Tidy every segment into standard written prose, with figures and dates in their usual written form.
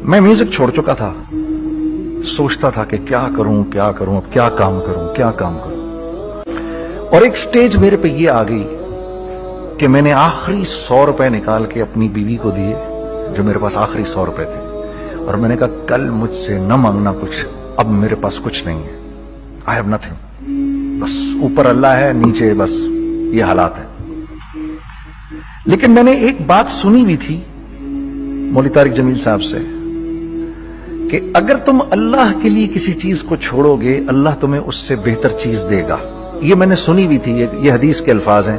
میں میوزک چھوڑ چکا تھا, سوچتا تھا کہ کیا کروں اب کیا کام کروں. اور ایک سٹیج میرے پہ یہ آ گئی کہ میں نے آخری 100 روپے نکال کے اپنی بیوی کو دیے, جو میرے پاس آخری 100 روپے تھے, اور میں نے کہا کل مجھ سے نہ مانگنا کچھ, اب میرے پاس کچھ نہیں ہے, آئی ہیو نتھنگ, بس اوپر اللہ ہے نیچے بس یہ حالات ہے. لیکن میں نے ایک بات سنی ہوئی تھی مولوی طارق جمیل صاحب سے کہ اگر تم اللہ کے لیے کسی چیز کو چھوڑو گے اللہ تمہیں اس سے بہتر چیز دے گا. یہ میں نے سنی ہوئی تھی, یہ حدیث کے الفاظ ہیں.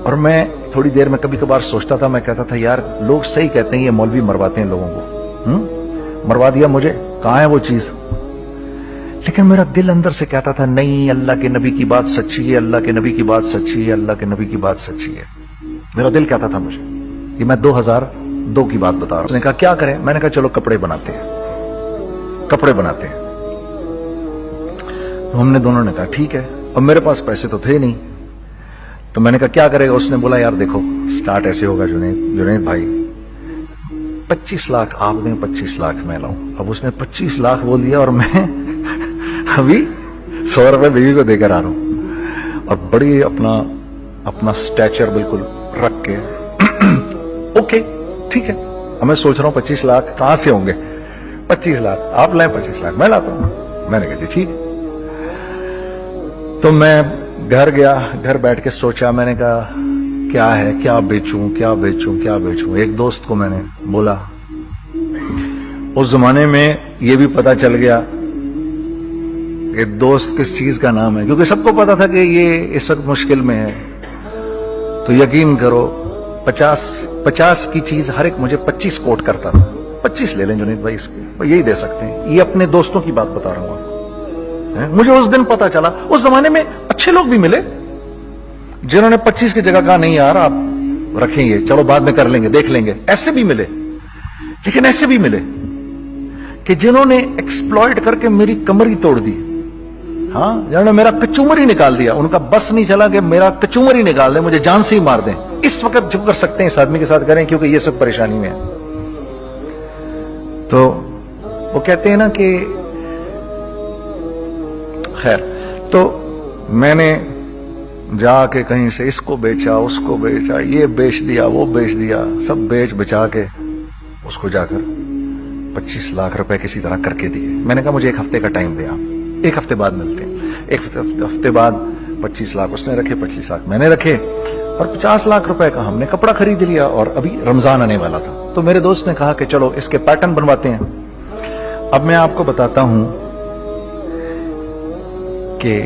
اور میں تھوڑی دیر میں کبھی کبھار سوچتا تھا, میں کہتا تھا یار لوگ صحیح کہتے ہیں, یہ مولوی مرواتے ہیں لوگوں کو, مروا دیا مجھے, کہاں ہے وہ چیز. لیکن میرا دل اندر سے کہتا تھا نہیں, اللہ کے نبی کی بات سچی ہے, اللہ کے نبی کی بات سچی ہے, اللہ کے نبی کی بات سچی ہے. میرا دل کہتا تھا مجھے. یہ میں 2002 کی بات بتا رہا ہوں. اس نے کہا کیا کریں, میں نے کہا چلو کپڑے بناتے ہیں. تو ہم نے دونوں نے کہا ٹھیک ہے. اور میرے پاس پیسے تو تھے نہیں, تو میں نے کہا کیا کرے گا. اس نے بولا یار دیکھو سٹارٹ ایسے ہوگا جنید بھائی, 25 لاکھ آپ دیں, 25 لاکھ میں لاؤں. اب اس نے 25 لاکھ بول دیا اور میں ابھی 100 روپے بیوی کو دے کر آ رہا ہوں, اور بڑی اپنا سٹیچر بالکل رکھ کے اوکے ٹھیک ہے. اب میں سوچ رہا ہوں 25 لاکھ کہاں سے ہوں گے, 25 لاکھ آپ لائیں, 25 لاکھ میں لاتا ہوں. میں نے کہا جی ٹھیک ہے. تو میں گھر گیا, گھر بیٹھ کے سوچا, میں نے کہا کیا ہے, کیا بیچوں. ایک دوست کو میں نے بولا, اس زمانے میں یہ بھی پتا چل گیا کہ دوست کس چیز کا نام ہے, کیونکہ سب کو پتا تھا کہ یہ اس وقت مشکل میں ہے. تو یقین کرو 50 کی چیز ہر ایک مجھے 25 کوٹ کرتا تھا. 25 لے لیں جنید بھائی, اس کے یہی دے سکتے ہیں. یہ اپنے دوستوں کی بات بتا رہا ہوں. مجھے اس دن پتا چلا, اس زمانے میں اچھے لوگ بھی ملے جنہوں نے 25 کی جگہ کہا نہیں یار آپ رکھیں گے, چلو بعد میں کر لیں گے, دیکھ لیں گے. ایسے بھی ملے, لیکن ایسے بھی ملے کہ جنہوں نے ایکسپلوئٹ کر کے میری کمر ہی توڑ دی. ہاں, جنہوں نے میرا کچومر ہی نکال دیا. ان کا بس نہیں چلا کہ میرا کچومر ہی نکال دیں, مجھے جان سے ہی مار دیں. اس وقت جو کر سکتے ہیں اس آدمی کے ساتھ کریں, کیونکہ یہ سب پریشانی میں ہے. تو وہ کہتے ہیں نا کہ خیر, تو میں نے جا کے کہیں سے اس کو بیچا, اس کو بیچا, یہ بیچ دیا, وہ بیچ دیا, سب بیچ بچا کے اس کو جا کر 25 لاکھ روپے کسی طرح کر کے دیے. میں نے کہا مجھے 1 ہفتے کا ٹائم دیا, 1 ہفتے بعد ملتے ہیں. 1 ہفتے بعد 25 لاکھ اس نے رکھے, 25 لاکھ میں نے رکھے, اور 50 لاکھ روپے کا ہم نے کپڑا خرید لیا. اور ابھی رمضان آنے والا تھا, تو میرے دوست نے کہا کہ چلو اس کے پیٹرن بنواتے ہیں. اب میں آپ کو بتاتا ہوں کہ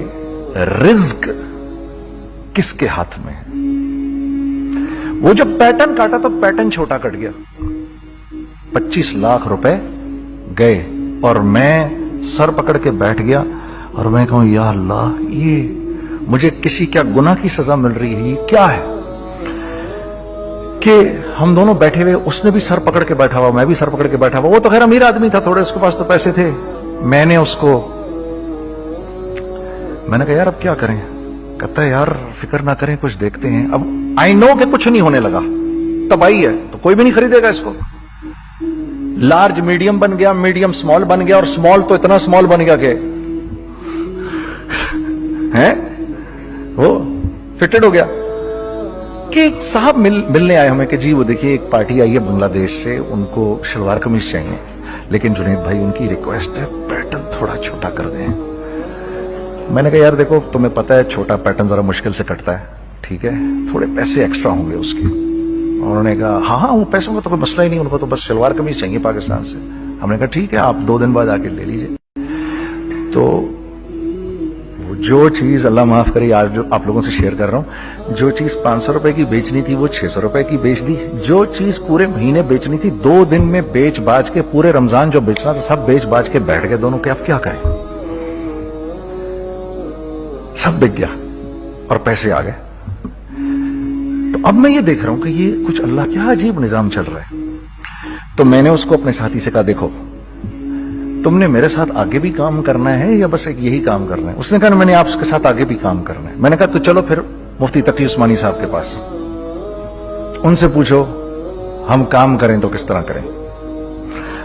رزق کس کے ہاتھ میں ہے. وہ جب پیٹرن کاٹا تو پیٹرن چھوٹا کٹ گیا, 25 لاکھ روپے گئے, اور میں سر پکڑ کے بیٹھ گیا. اور میں کہوں یا اللہ, یہ مجھے کسی کیا گناہ کی سزا مل رہی ہے, یہ کیا ہے کہ ہم دونوں بیٹھے ہوئے, اس نے بھی سر پکڑ کے بیٹھا ہوا, میں بھی سر پکڑ کے بیٹھا ہوا. وہ تو خیر امیر آدمی تھا تھوڑے, اس کے پاس تو پیسے تھے. میں نے اس کو, میں نے کہا یار اب کیا کریں. کہتا ہے یار فکر نہ کریں, کچھ دیکھتے ہیں. اب آئی نو کہ کچھ نہیں ہونے لگا, تباہی ہے, تو کوئی بھی نہیں خریدے گا اس کو. لارج میڈیم بن گیا, میڈیم سمال بن گیا, اور سمال تو اتنا سمال بن گیا کہ وہ فٹڈ ہو گیا. کہ ایک صاحب ملنے آئے ہمیں کہ جی وہ دیکھیے ایک پارٹی آئی ہے بنگلہ دیش سے, ان کو شلوار قمیص چاہیے, لیکن جنید بھائی ان کی ریکویسٹ ہے پیٹرن تھوڑا چھوٹا کر دیں. میں نے کہا یار دیکھو تمہیں پتا ہے چھوٹا پیٹرن ذرا مشکل سے کٹتا ہے, ٹھیک ہے تھوڑے پیسے ایکسٹرا ہوں گے اس کے. انہوں نے کہا ہاں وہ پیسوں کا تو کوئی مسئلہ ہی نہیں, ان کو تو بس شلوار قمیص چاہیے پاکستان سے. ہم نے کہا ٹھیک ہے آپ 2 دن بعد آ کے لے لیجئے. تو جو چیز اللہ معاف کرے آج جو آپ لوگوں سے شیئر کر رہا ہوں, جو چیز 500 روپے کی بیچنی تھی وہ 600 روپے کی بیچ دی. جو چیز پورے مہینے بیچنی تھی 2 دن میں بیچ باج کے, پورے رمضان جو بیچنا تھا سب بیچ باج کے بیٹھ گئے دونوں کہ اب کیا کریں. سب بک گیا اور پیسے آ گئے. تو اب میں یہ دیکھ رہا ہوں کہ یہ کچھ اللہ کیا عجیب نظام چل رہا ہے. تو میں نے اس کو اپنے ساتھی سے کہا دیکھو تم نے میرے ساتھ آگے بھی کام کرنا ہے یا بس ایک یہی کام کرنا ہے. اس نے کہا میں نے آپ کے ساتھ آگے بھی کام کرنا ہے. میں نے کہا تو چلو پھر مفتی تقی عثمانی صاحب کے پاس, ان سے پوچھو ہم کام کریں تو کس طرح کریں.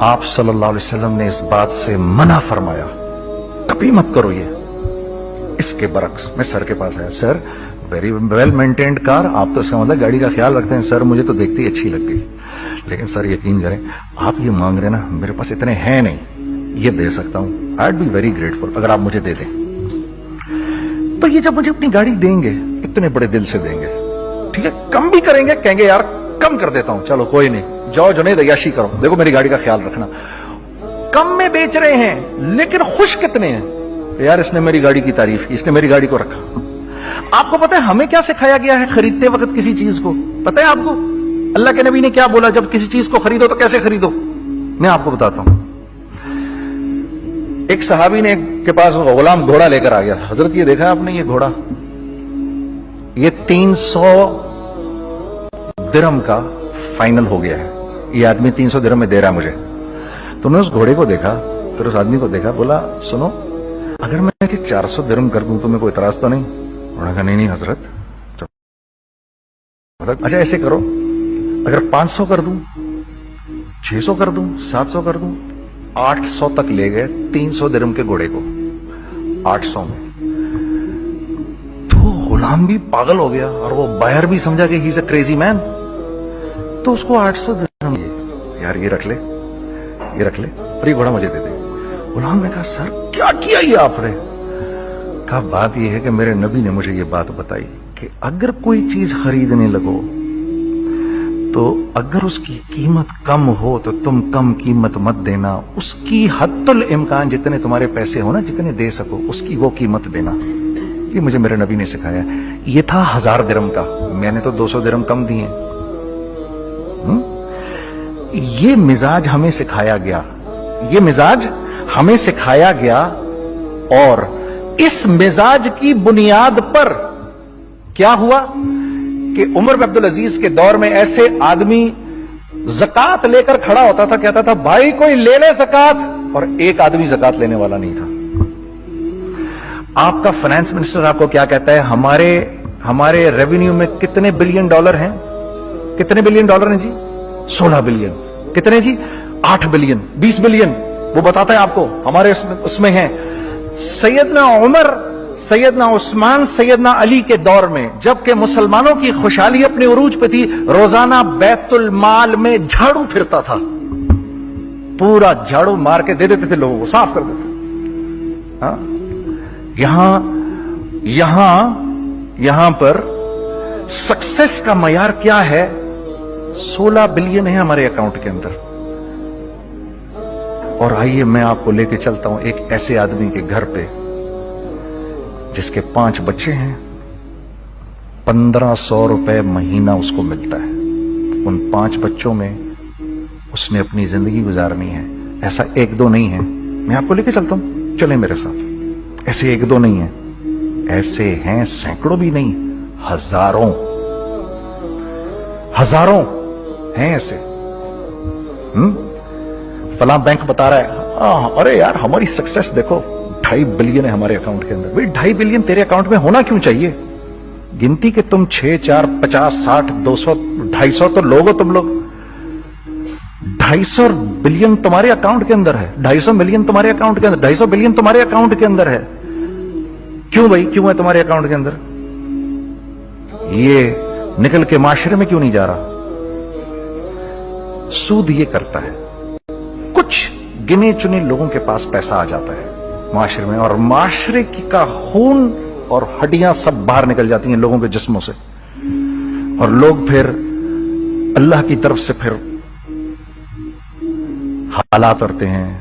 آپ صلی اللہ علیہ وسلم نے اس بات سے منع فرمایا, کبھی مت کرو یہ. اس کے برعکس میں سر کے پاس آیا, سر ویری ویل مینٹینڈ کار, آپ تو اس کا مطلب گاڑی کا خیال رکھتے ہیں. سر مجھے تو دیکھتے ہی اچھی لگ گئی, لیکن سر یقین کریں آپ یہ مانگ رہے نا, میرے پاس اتنے ہیں نہیں, یہ دے سکتا ہوں. آئی بی ویری گریٹفل اگر آپ مجھے دے دیں. تو یہ جب مجھے اپنی گاڑی دیں گے اتنے بڑے دل سے دیں گے, ٹھیک ہے, کم بھی کریں گے, کہیں گے یار کم کر دیتا ہوں, چلو کوئی نہیں, جاؤ جنید عیاشی کرو, دیکھو میری گاڑی کا خیال رکھنا. کم میں بیچ رہے ہیں لیکن خوش کتنے ہیں, یار اس نے میری گاڑی کی تعریف کی, اس نے میری گاڑی کو رکھا. آپ کو پتہ ہے ہمیں کیا سکھایا گیا ہے خریدتے وقت کسی چیز کو؟ پتہ ہے آپ کو اللہ کے نبی نے کیا بولا جب کسی چیز کو خریدو تو کیسے خریدو؟ میں آپ کو بتاتا ہوں. ایک صحابی نے کے پاس غلام گھوڑا لے کر آ گیا. حضرت یہ دیکھا آپ نے, یہ گھوڑا یہ 300 درہم کا فائنل ہو گیا ہے, یہ آدمی 300 درہم میں دے رہا ہے مجھے. تو نے اس گھوڑے کو دیکھا, پھر اس آدمی کو دیکھا, بولا سنو اگر میں 400 درہم کر دوں تو میں کوئی اعتراض تو نہیں؟ انہوں نے کہا نہیں حضرت. اچھا ایسے کرو, اگر 500 کر دوں, 600 کر دوں, 700 کر دوں. 800 تک لے گئے 300 درہم کے گھوڑے کو, 800 میں. تو غلام بھی پاگل ہو گیا اور وہ بائر بھی سمجھا کہ ہی از اے کریزی مین. تو اس کو 800 درہم, یار یہ رکھ لے, یہ رکھ لے, اور یہ گھوڑا مجھے دے دے. غلام نے کہا سر کیا کیا یہ آپ نے؟ کہا بات یہ ہے کہ میرے نبی نے مجھے یہ بات بتائی کہ اگر کوئی چیز خریدنے لگو تو اگر اس کی قیمت کم ہو تو تم کم قیمت مت دینا, اس کی حد الامکان جتنے تمہارے پیسے ہو نا, جتنے دے سکو اس کی وہ قیمت دینا. یہ مجھے میرے نبی نے سکھایا. یہ تھا 1000 درہم کا, میں نے تو 200 درہم کم دیے. یہ مزاج ہمیں سکھایا گیا, یہ مزاج ہمیں سکھایا گیا, اور اس مزاج کی بنیاد پر کیا ہوا کہ عمر بن عبدالعزیز کے دور میں ایسے آدمی زکات لے کر کھڑا ہوتا تھا, کہتا تھا بھائی کوئی لے لے زکات, اور ایک آدمی زکات لینے والا نہیں تھا. آپ کا فائنانس منسٹر آپ کو کیا کہتا ہے, ہمارے ریونیو میں کتنے بلین ڈالر ہیں؟ کتنے بلین ڈالر ہیں جی؟ 16 بلین. کتنے جی؟ 8 بلین, 20 بلین. وہ بتاتا ہے آپ کو ہمارے اس میں ہیں. سیدنا عمر, سیدنا عثمان, سیدنا علی کے دور میں جبکہ مسلمانوں کی خوشحالی اپنے عروج پہ تھی, روزانہ بیت المال میں جھاڑو پھرتا تھا, پورا جھاڑو مار کے دے دیتے تھے لوگوں کو, صاف کر دیتے. ہاں یہاں پر سکسیس کا معیار کیا ہے؟ 16 بلین ہے ہمارے اکاؤنٹ کے اندر. اور آئیے میں آپ کو لے کے چلتا ہوں ایک ایسے آدمی کے گھر پہ جس کے 5 بچے ہیں, 1500 روپے مہینہ اس کو ملتا ہے. ان 5 بچوں میں اس نے اپنی زندگی گزارنی ہے. ایسا 1-2 نہیں ہے, میں آپ کو لے کے چلتا ہوں, چلیں میرے ساتھ. ایسے 1-2 نہیں ہیں, ایسے ہیں سینکڑوں بھی نہیں, ہزاروں ہیں ایسے. فلاں بینک بتا رہا ہے ارے یار ہماری سکسیس دیکھو 2.5 بلین ہے ہمارے اکاؤنٹ کے اندر. بھائی 2.5 بلین تیرے اکاؤنٹ میں ہونا کیوں چاہیے؟ گنتی کہ تم 6, 4, 50, 60, 200, 250 تو لوگ ہو تم لوگ. 250 بلین تمہارے اکاؤنٹ کے اندر ہے, 250 ملین تمہارے اکاؤنٹ کے اندر, 250 بلین تمہارے اکاؤنٹ کے اندر ہے. کیوں بھائی, کیوں ہے تمہارے اکاؤنٹ کے اندر؟ یہ نکل کے معاشرے میں کیوں نہیں جا رہا؟ سود یہ کرتا ہے, کچھ گنے چنے لوگوں کے پاس پیسہ آ جاتا ہے معاشرے میں, اور معاشرے کا خون اور ہڈیاں سب باہر نکل جاتی ہیں لوگوں کے جسموں سے, اور لوگ پھر اللہ کی طرف سے پھر حالات کرتے ہیں,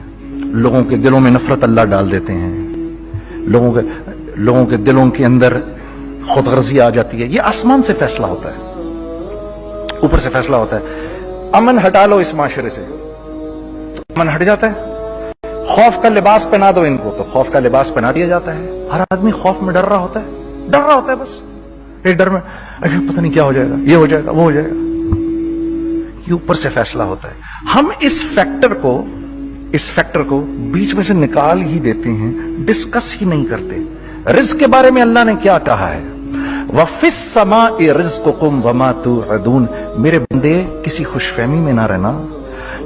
لوگوں کے دلوں میں نفرت اللہ ڈال دیتے ہیں, لوگوں کے دلوں کے اندر خود غرضی آ جاتی ہے. یہ آسمان سے فیصلہ ہوتا ہے, اوپر سے فیصلہ ہوتا ہے. امن ہٹا لو اس معاشرے سے تو امن ہٹ جاتا ہے. خوف کا لباس پہنا دو ان کو تو خوف کا لباس پہنا دیا جاتا ہے. ہر آدمی خوف میں ڈر رہا ہوتا ہے بس. ایک ڈر میں پتہ نہیں کیا ہو جائے گا, یہ ہو جائے گا, وہ ہو جائے گا. یہ اوپر سے فیصلہ ہوتا ہے. ہم اس فیکٹر کو بیچ میں سے نکال ہی دیتے ہیں, ڈسکس ہی نہیں کرتے. رزق کے بارے میں اللہ نے کیا کہا ہے؟ وَفِي السَّمَاءِ رِزْقُكُمْ وَمَا تُوعَدُونَ. میرے بندے کسی خوش فہمی میں نہ رہنا,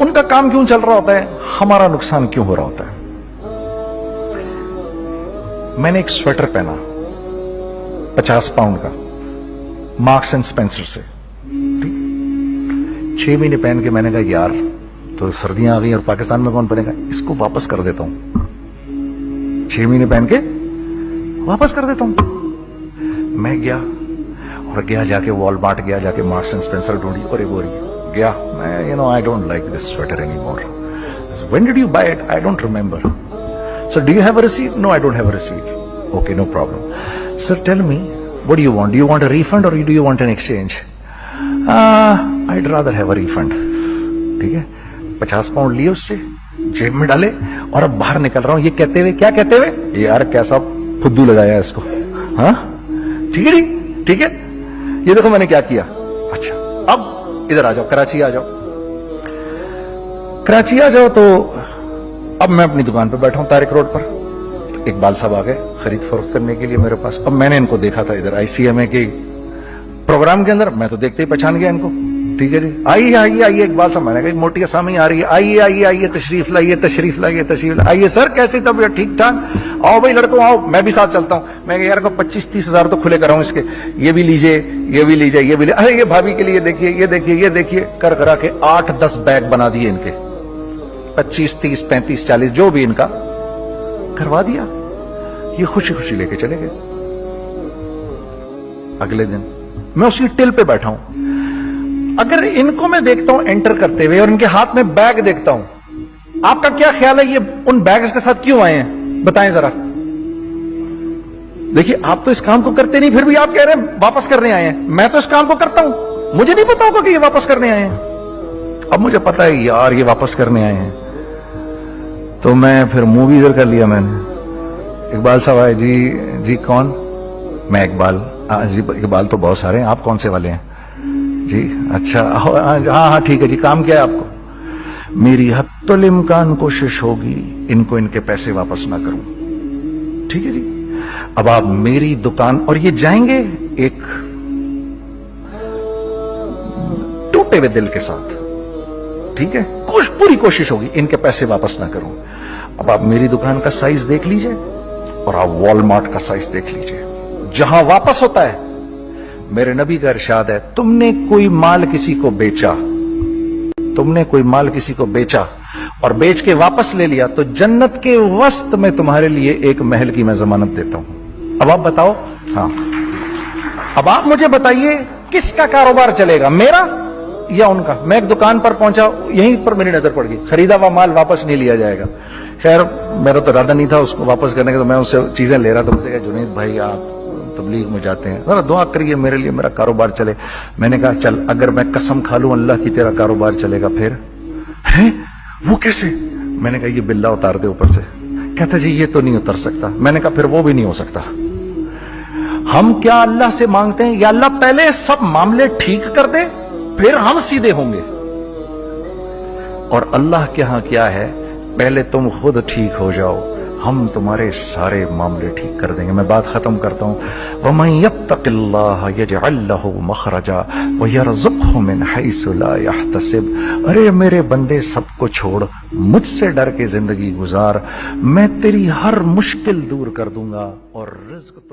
ان کا کام کیوں چل رہا ہوتا ہے, ہمارا نقصان کیوں ہو رہا ہوتا ہے. میں نے ایک سویٹر پہنا 50 پاؤنڈ کا مارکس اینڈ اسپینسر سے, 6 مہینے پہن کے میں نے کہا یار تو سردیاں آ گئی اور پاکستان میں کون پہنے گا, اس کو واپس کر دیتا ہوں, 6 مہینے پہن کے واپس کر دیتا ہوں. میں گیا اور جا کے وال مارٹ گیا, جا کے مارکس اینڈ اسپینسر ڈھونڈی اور ایک بوری گیا. میں I don't like this sweater anymore. When did you buy it? I don't remember. Sir, do you have a receipt? No, I don't have a receipt. Okay, no problem. Sir, tell me, what do you want? Do you want a refund or do you want an exchange? I'd rather have a refund. ٹھیک ہے, 50 pound لیے اس سے, جیب میں ڈالے اور اب باہر نکل رہا ہوں, یہ کہتے ہوئے, کیا کہتے ہوئے, یار کیسا پھدو لگایا اس کو. ہاں ٹھیک ہے جی, ٹھیک ہے, یہ دیکھو میں نے کیا کیا. اچھا اب ادھر آ جاؤ, کراچی آ جاؤ, کراچی آ جاؤ. تو اب میں اپنی دکان پہ بیٹھا ہوں طارق روڈ پر, اقبال صاحب آ گئے خرید فروخت کرنے کے لیے میرے پاس. اب میں نے ان کو دیکھا تھا ادھر ICMA کے پروگرام کے اندر, میں تو دیکھتے ہی پہچان گیا ان کو. ٹھیک ہے جی, آئیے آئیے آئیے اقبال صاحب, میں نے کہا ایک موٹی اسامی آ رہی ہے, آئیے آئیے آئیے, تشریف لائیے تشریف لائیے تشریف لائیے. سر کیسی طبیعت, ٹھیک ٹھاک, آؤ بھائی لڑکوں آؤ, میں بھی ساتھ چلتا ہوں. میں یار کو 25-30 ہزار تو کھلے کراؤں اس کے, یہ بھی لیجئے یہ بھی لیجئے یہ بھی لیجئے, ارے یہ بھابھی کے لیے دیکھیے یہ دیکھیے یہ دیکھیے, کر کرا کے 8-10 بیگ بنا دیے ان کے, 25, 30, 35, 40 جو بھی ان کا کروا دیا. یہ خوشی خوشی لے کے چلے گئے. اگلے دن میں اسی ٹل پہ بیٹھا ہوں, اگر ان کو میں دیکھتا ہوں انٹر کرتے ہوئے اور ان کے ہاتھ میں بیگ دیکھتا ہوں, آپ کا کیا خیال ہے یہ ان بیگز کے ساتھ کیوں آئے ہیں, بتائیں ذرا. دیکھیے آپ تو اس کام کو کرتے نہیں, پھر بھی آپ کہہ رہے ہیں واپس کرنے آئے ہیں. میں تو اس کام کو کرتا ہوں, مجھے نہیں پتا ہوگا کہ یہ واپس کرنے آئے ہیں. اب مجھے پتا ہے یار یہ واپس کرنے آئے ہیں, تو میں پھر منہ بھی ادھر کر لیا. میں نے, اقبال صاحب آئے, جی کون, میں اقبال. جی اقبال تو بہت سارے ہیں, آپ کون سے والے ہیں جی, اچھا ہاں ٹھیک ہے جی, کام کیا ہے آپ کو. میری حتی الامکان کوشش ہوگی ان کو ان کے پیسے واپس نہ کروں. ٹھیک ہے جی, اب آپ میری دکان, اور یہ جائیں گے ایک ٹوٹے ہوئے دل کے ساتھ. ٹھیک ہے, پوری کوشش ہوگی ان کے پیسے واپس نہ کروں. اب آپ میری دکان کا سائز دیکھ لیجئے اور آپ وال مارٹ کا سائز دیکھ لیجئے, جہاں واپس ہوتا ہے میرے نبی کا ارشاد ہے, تم نے کوئی مال کسی کو بیچا, تم نے کوئی مال کسی کو بیچا اور بیچ کے واپس لے لیا, تو جنت کے وسط میں تمہارے لیے ایک محل کی میں ضمانت دیتا ہوں. اب آپ بتاؤ, ہاں اب آپ مجھے بتائیے کس کا کاروبار چلے گا, میرا یا ان کا. میں ایک دکان پر پہنچا, یہیں پر میری نظر پڑ گئی, خریدا ہوا مال واپس نہیں لیا جائے گا. خیر میرا تو ارادہ نہیں تھا اس کو واپس کرنے کا, تو میں اس سے چیزیں لے رہا تھا. مجھے کہا جنید بھائی آپ تبلیغ میں جاتے ہیں, ذرا دعا کریے میرے لیے, میرا کاروبار چلے. میں نے کہا چل, اگر میں قسم کھا لوں اللہ کی تیرا کاروبار چلے گا, پھر ہیں وہ کیسے. میں نے کہا یہ بلہ اتار دے اوپر سے. کہتا جی یہ تو نہیں اتر سکتا. میں نے کہا پھر وہ بھی نہیں ہو سکتا. ہم کیا اللہ سے مانگتے ہیں, یا اللہ پہلے سب معاملے ٹھیک کر دے پھر ہم سیدھے ہوں گے, اور اللہ کے ہاں کیا ہے, پہلے تم خود ٹھیک ہو جاؤ, ہم تمہارے سارے معاملے ٹھیک کر دیں گے. میں بات ختم کرتا ہوں. وَمَن يَتَّقِ اللَّهَ يَجْعَلْ لَهُ مَخْرَجًا وَيَرْزُقْهُ مِنْ حَيْثُ لَا يَحْتَسِبُ. ارے میرے بندے سب کو چھوڑ, مجھ سے ڈر کے زندگی گزار, میں تیری ہر مشکل دور کر دوں گا اور رزق تو